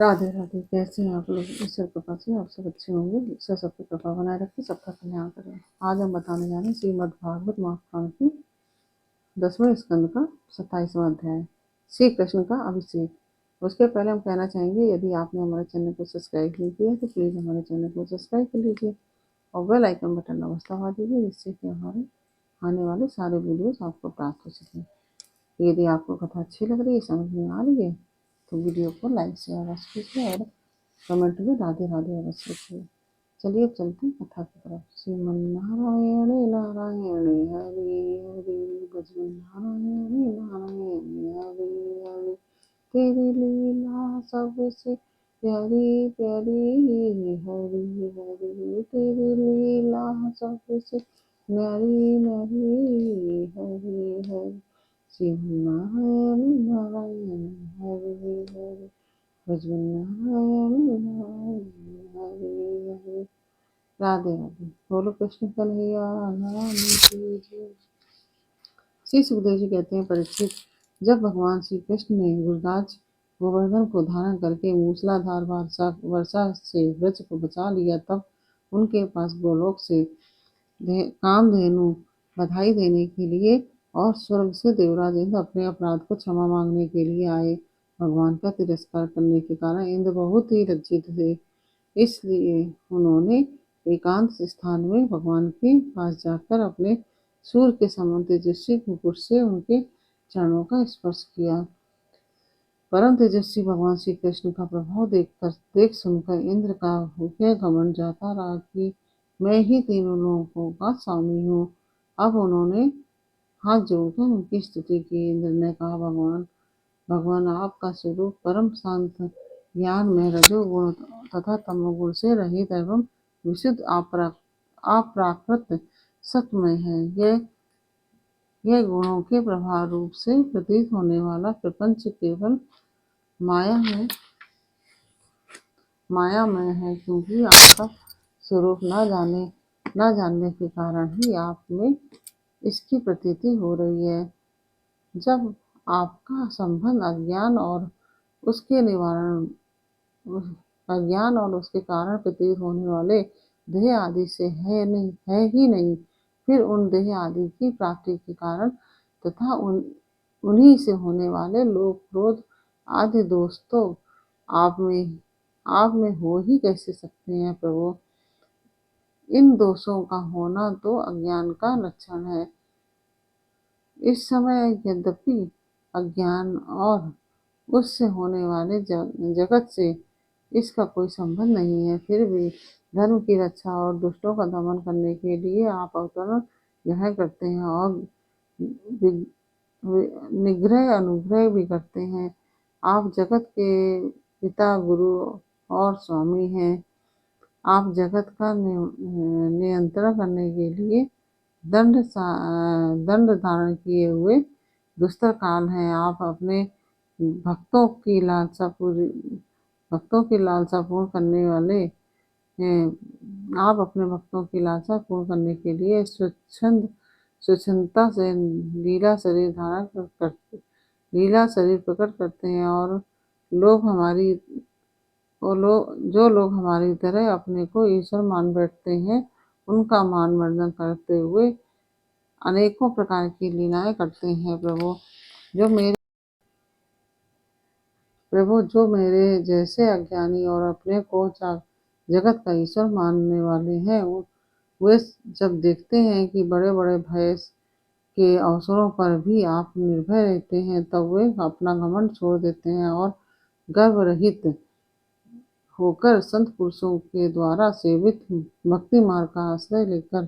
राधे राधे। कैसे हैं आप लोग? ईश्वर कृपा से आप सब अच्छे होंगे। ईश्वर सबकी कृपा बनाए रखे, सबका कल्याण करें। आज हम बताने जा रहे हैं श्रीमद् भागवत महापुराण की 10वें स्कंद का 27वां अध्याय, श्री कृष्ण का अभिषेक। उसके पहले हम कहना चाहेंगे, यदि आपने हमारे चैनल को सब्सक्राइब नहीं किया तो प्लीज़ हमारे चैनल को सब्सक्राइब कर लीजिए और बेल आइकन बटन अवश्य दबा दीजिए, जिससे कि हमारे आने वाले सारे वीडियोस आपको प्राप्त हो सकें। यदि आपको कथा अच्छी लग रही है, समझ में आ रही है, तो वीडियो को लाइक शेयर अवश्य कीजिए और कमेंट में राधे राधे अवश्य लिखिए। चलिए चलते हैं कथा की तरफ। श्रीमन्नारायण नारायण हरि हरि, भजन नारायण नारायण हरि हरि। तेरी लीला सबसे प्यारी प्यारी हरि हरि, तेरी लीला सबसे न्यारी न्यारी हरि हरि। श्रीमन्नारायण नारायण हरि हरि, भजन नारायण नारायण हरि हरि। राधे राधे। बोलो कृष्ण कन्हैया लाल की जय। श्री सुखदेव जी कहते हैं, परीक्षित, जब भगवान श्री कृष्ण ने गुरदाज गोवर्धन को धारण करके मूसलाधार वर्षा से ब्रज को बचा लिया, तब उनके पास गोलोक से कामधेनु बधाई देने के लिए और स्वर्ग से देवराज इंद्र अपने अपराध को क्षमा मांगने के लिए आए। भगवान का तिरस्कार करने के कारण इंद्र बहुत ही लज्जित थे, इसलिए उन्होंने एकांत स्थान में भगवान के पास जाकर अपने सूर्य के समान तेजस्वी मुकुट से उनके चरणों का स्पर्श किया। परम तेजस्वी भगवान श्री कृष्ण का प्रभाव देख सुनकर इंद्र का यह घमंड जाता रहा कि मैं ही तीनों लोगों का स्वामी हूँ। अब उन्होंने हाथ जोड़कर उनकी स्तुति की। इंद्र ने कहा, भगवान भगवान आपका स्वरूप परम शांत, ज्ञान में रजोगुण तथा तमोगुण से रहित एवं विशुद्ध अप्राकृत सत्मय है। यह गुणों के प्रभाव रूप से प्रतीत होने वाला प्रपंच केवल मायामय है, क्योंकि आपका स्वरूप न जानने के कारण ही आप में इसकी प्रतीति हो रही है। जब आपका संबंध अज्ञान और उसके कारण प्रतीत होने वाले देह आदि से है ही नहीं, फिर उन देह आदि की प्राप्ति के कारण तथा उन्हीं से होने वाले लोभ क्रोध आदि दोष तो आप में हो ही कैसे सकते हैं प्रभु। इन दोषों का होना तो अज्ञान का लक्षण है। इस समय यद्यपि अज्ञान और उससे होने वाले जगत से इसका कोई संबंध नहीं है, फिर भी धर्म की रक्षा और दुष्टों का दमन करने के लिए आप अवतरण ग्रहण करते हैं और निग्रह अनुग्रह भी करते हैं। आप जगत के पिता, गुरु और स्वामी हैं। आप जगत का नियंत्रण करने के लिए दंड धारण किए हुए दुस्तर काल हैं। आप अपने भक्तों की लालसा पूर्ण करने वाले हैं। आप अपने भक्तों की लालसा पूर्ण करने के लिए स्वच्छंदता से लीला शरीर प्रकट करते हैं और जो लोग हमारी तरह अपने को ईश्वर मान बैठते हैं, उनका मान मर्दन करते हुए अनेकों प्रकार की लीलाएं करते हैं। प्रभु जो मेरे जैसे अज्ञानी और अपने को जगत का ईश्वर मानने वाले हैं, वे जब देखते हैं कि बड़े बड़े भय के अवसरों पर भी आप निर्भय रहते हैं, तब वे अपना घमंड छोड़ देते हैं और गर्व रहित होकर संत पुरुषों के द्वारा सेवित भक्ति मार्ग का आश्रय लेकर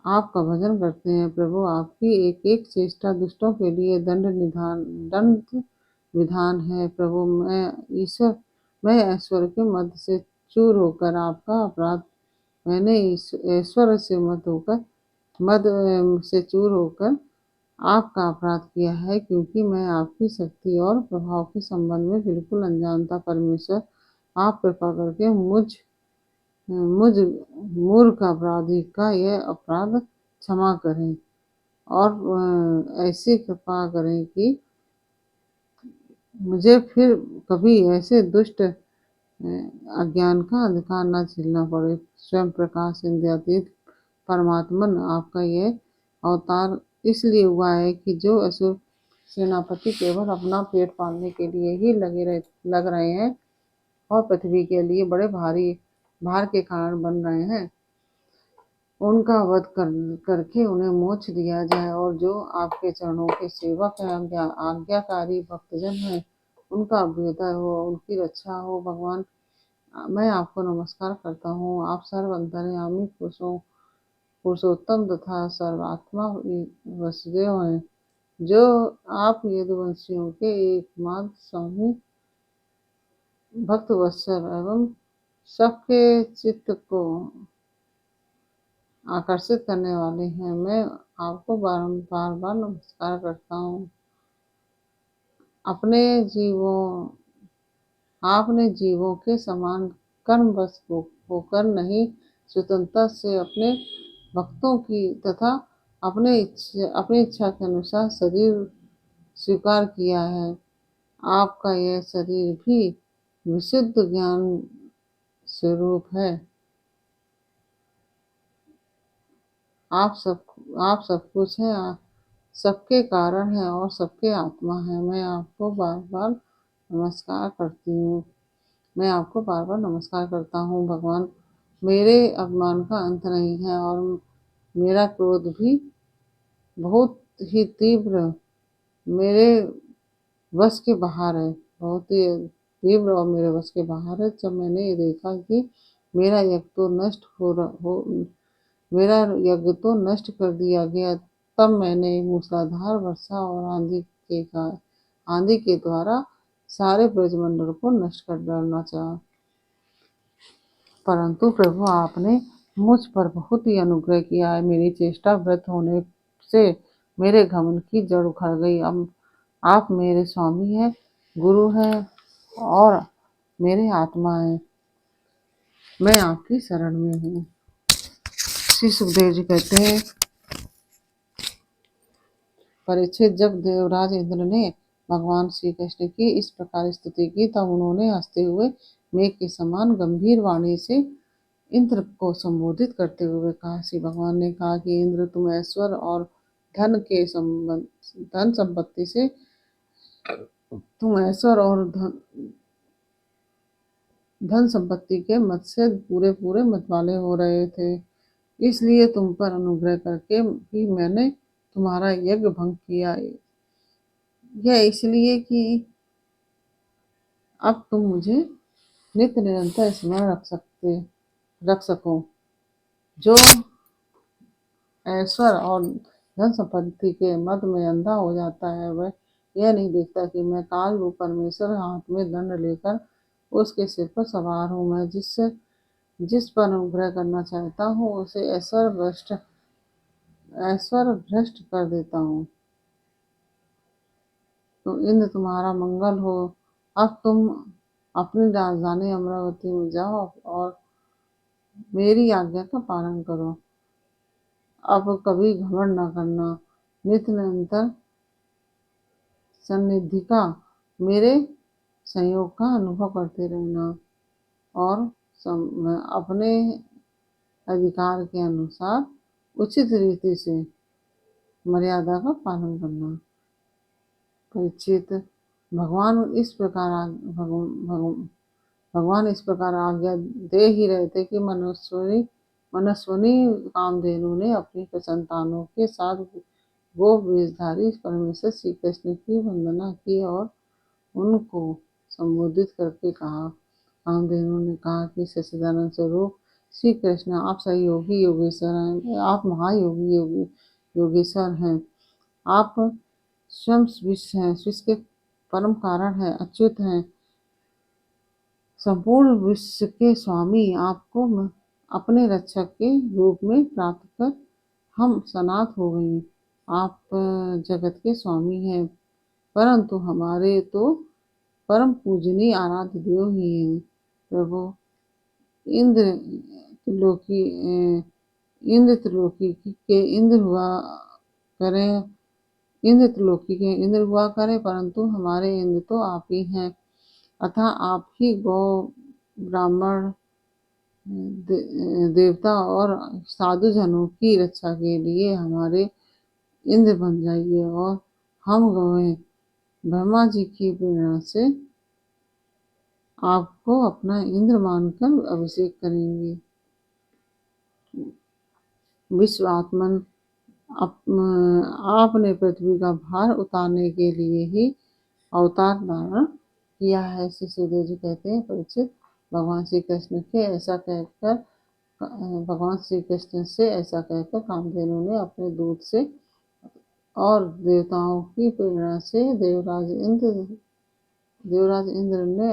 आपका भजन करते हैं। प्रभु आपकी एक एक चेष्टा दुष्टों के लिए दंड विधान है। प्रभु मैं ऐश्वर्य के मद से चूर होकर आपका अपराध मैंने ऐश्वर्य से मद से चूर होकर आपका अपराध किया है, क्योंकि मैं आपकी शक्ति और प्रभाव के संबंध में बिल्कुल अनजान था। परमेश्वर आप कृपा करके मुझ मूर्ख अपराधी का यह अपराध क्षमा करें और ऐसी कृपा करें कि मुझे फिर कभी ऐसे दुष्ट अज्ञान का अंधकार न झेलना पड़े। स्वयं प्रकाश इंद्रियातीत परमात्मन आपका ये अवतार इसलिए हुआ है कि जो असुर सेनापति केवल अपना पेट पालने के लिए ही लग रहे हैं और पृथ्वी के लिए बड़े भारी भार के कारण बन रहे हैं, उनका वध करके उन्हें मोक्ष दिया जाए। और जो आपके चरणों के सेवक हैं, आज्ञाकारी भक्तजन हैं, उनका अभ्युदय हो, उनकी रक्षा हो। भगवान, मैं आपको नमस्कार करता हूँ। आप सर्व अंतर्यामी पुरुषोत्तम तथा सर्वात्मा वसुदेव हैं, जो आप यदुवंशियों के एकमात्र स्वामी, भक्त वत्सल एवं सबके चित्त को आकर्षित करने वाले हैं। मैं आपको बार बार नमस्कार करता हूँ। आपने जीवों के समान कर्मवश होकर नहीं, स्वतंत्रता से अपने भक्तों की तथा अपनी इच्छा के अनुसार शरीर स्वीकार किया है। आपका यह शरीर भी विशुद्ध ज्ञान स्वरूप है। आप सब कुछ है, सबके कारण है और सबके आत्मा है। मैं आपको बार बार नमस्कार करती हूँ। मैं आपको बार बार नमस्कार करता हूँ। भगवान, मेरे अभिमान का अंत नहीं है और मेरा क्रोध भी बहुत ही तीव्र मेरे वश के बाहर है, बहुत ही तीव्र और मेरे वश के बाहर है। जब मैंने ये देखा कि मेरा यज्ञ तो मेरा यज्ञ तो नष्ट कर दिया गया, तब मैंने मूसलाधार वर्षा और आंधी के द्वारा सारे ब्रजमंडल को नष्ट कर डालना चाहा। परंतु प्रभु, आपने मुझ पर बहुत ही अनुग्रह किया है। मेरी चेष्टा व्यर्थ होने से मेरे घमंड की जड़ उखड़ गई। अब आप मेरे स्वामी हैं, गुरु हैं और मेरे आत्मा हैं। मैं आपकी शरण में हूँ। श्री सुखदेव जी कहते हैं, परीक्षित, जब देवराज इंद्र ने भगवान श्री कृष्ण की इस प्रकार स्तुति की, तब उन्होंने हंसते हुए मेघ के समान गंभीर वाणी से इंद्र को संबोधित करते हुए कहा। श्री भगवान ने कहा कि इंद्र, तुम ऐश्वर्य और धन संपत्ति से तुम ऐश्वर्य और धन संपत्ति के मत से पूरे पूरे मत वाले हो रहे थे, इसलिए तुम पर अनुग्रह करके भी मैंने तुम्हारा यज्ञ भंग किया। यह इसलिए कि अब तुम मुझे नित्य निरंतर स्मरण रख सको। जो ऐश्वर्य और धन संपत्ति के मद में अंधा हो जाता है, वह यह नहीं देखता कि मैं काल रूप परमेश्वर हाथ में दंड लेकर उसके सिर पर सवार हूँ। मैं जिस पर अनुग्रह करना चाहता हूँ, उसे ऐश्वर्य भ्रष्ट कर देता हूँ। तो इंद्र, तुम्हारा मंगल हो। अब तुम अपनी राजधानी अमरावती में जाओ और मेरी आज्ञा का पालन करो। अब कभी घमंड न करना, नित्य निरंतर सन्निधि का मेरे संयोग का अनुभव करते रहना और अपने अधिकार के अनुसार उचित रीति से मर्यादा का पालन करना। परीक्षित, भगवान इस प्रकार आज्ञा दे ही रहे थे कि मनस्विनी कामधेनु ने अपनी संतानों के साथ वेशधारी परमेश्वर श्री कृष्ण की वंदना की और उनको संबोधित करके कहा। कामधेनु ने कहा कि सच्चिदानंद स्वरूप श्री कृष्ण, आप सही योगी योगेश्वर हैं, आप महायोगी योगेश्वर हैं। आप स्वयं विश्व हैं, विश्व के परम कारण हैं, अच्युत हैं, संपूर्ण विश्व के स्वामी। आपको अपने रक्षक के रूप में प्राप्त कर हम सनाथ हो गए। आप जगत के स्वामी हैं, परंतु हमारे तो परम पूजनीय आराध्य देव ही हैं। प्रभु, इंद्र त्रिलोकी के इंद्र हुआ करें इंद्र त्रिलोकी के इंद्र हुआ करें, परंतु हमारे इंद्र तो आप ही हैं। अतः आप ही ब्राह्मण देवता और साधु जनों की रक्षा के लिए हमारे इंद्र बन जाइए और हम गए ब्रह्मा जी की प्रेरणा से आपको अपना इंद्र मानकर अभिषेक करेंगे। विश्वात्मन आपने पृथ्वी का भार उतारने के लिए ही अवतार धारण किया है। श्री सुखदेव जी कहते हैं, परीक्षित, भगवान श्री कृष्ण से ऐसा कहकर कामधेनु ने अपने दूत से और देवताओं की प्रेरणा से देवराज इंद्र ने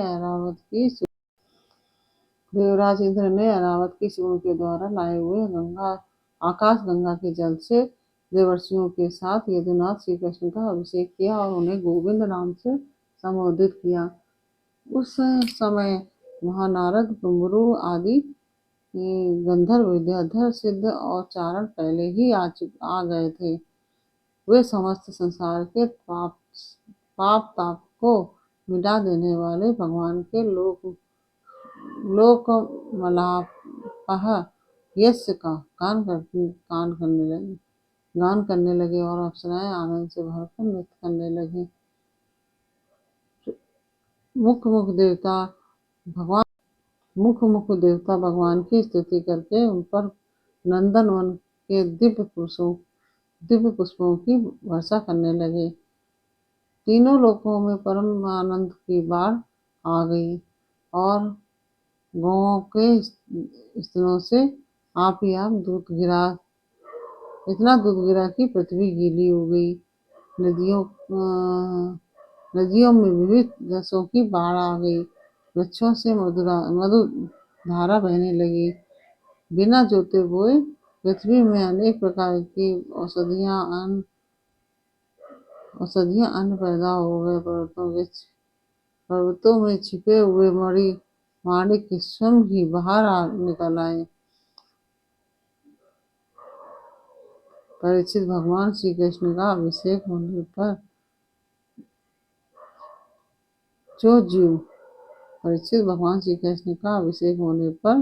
ऐरावत की सूंड के द्वारा लाए हुए आकाश गंगा के जल से देवर्षियों के साथ यदुनाथ श्री कृष्ण का अभिषेक किया और उन्हें गोविंद नाम से संबोधित किया। उस समय वहां नारद, डुम्बरू आदि गंधर्व, विद्याधर, सिद्ध और चारण पहले ही आ गए थे। वे समस्त संसार के पाप ताप को मिटा देने वाले भगवान के लोक मलापह यस्य का गान करने लगे और अप्सराएं आनंद से भरकर नृत्य करने लगी। मुख मुख देवता भगवान की स्तुति करके उन पर नंदनवन के दिव्य पुष्पों की वर्षा करने लगे। तीनों लोकों में परम आनंद की बाढ़ आ गई और गौओं के स्तनों से आप ही आप इतना दूध गिरा कि पृथ्वी गीली हो गई। नदियों में विविध रसों की बाढ़ आ गई। वृक्षों से मधु धारा बहने लगी। बिना जोते बोए पृथ्वी में अनेक प्रकार की औषधियां अन्न पैदा हो गए। पर्वतों में छिपे हुए माणिक स्वयं ही बाहर निकल आए। परीक्षित, भगवान श्री कृष्ण का अभिषेक होने पर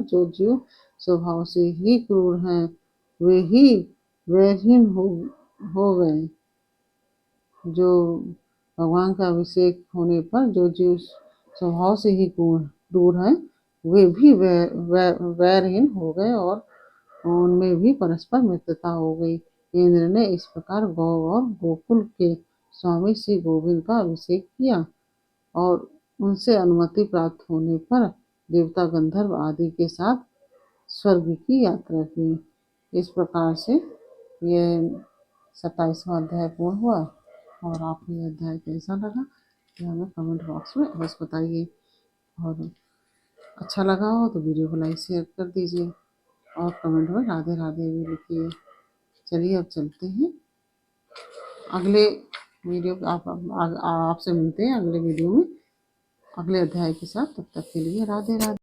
जो जीव स्वभाव से ही क्रूर हैं, वे ही वैरहीन हो गए। जो भगवान का अभिषेक होने पर जो जीव स्वभाव से ही क्रूर हैं, वे भी वैरहीन हो गए और उनमें भी परस्पर मित्रता हो गई। इंद्र ने इस प्रकार गौ और गोकुल के स्वामी श्री गोविंद का अभिषेक किया और उनसे अनुमति प्राप्त होने पर देवता, गंधर्व आदि के साथ स्वर्ग की यात्रा की। इस प्रकार से ये 27वां अध्याय पूर्ण हुआ और आपको यह अध्याय कैसा लगा ये हमें कमेंट बॉक्स में अवश्य बताइए और अच्छा लगा हो तो वीडियो को लाइक शेयर कर दीजिए और कमेंट में राधे राधे भी लिखिए। चलिए अब चलते हैं अगले वीडियो आपसे मिलते हैं अगले वीडियो में अगले अध्याय के साथ। तब तक के लिए राधे राधे।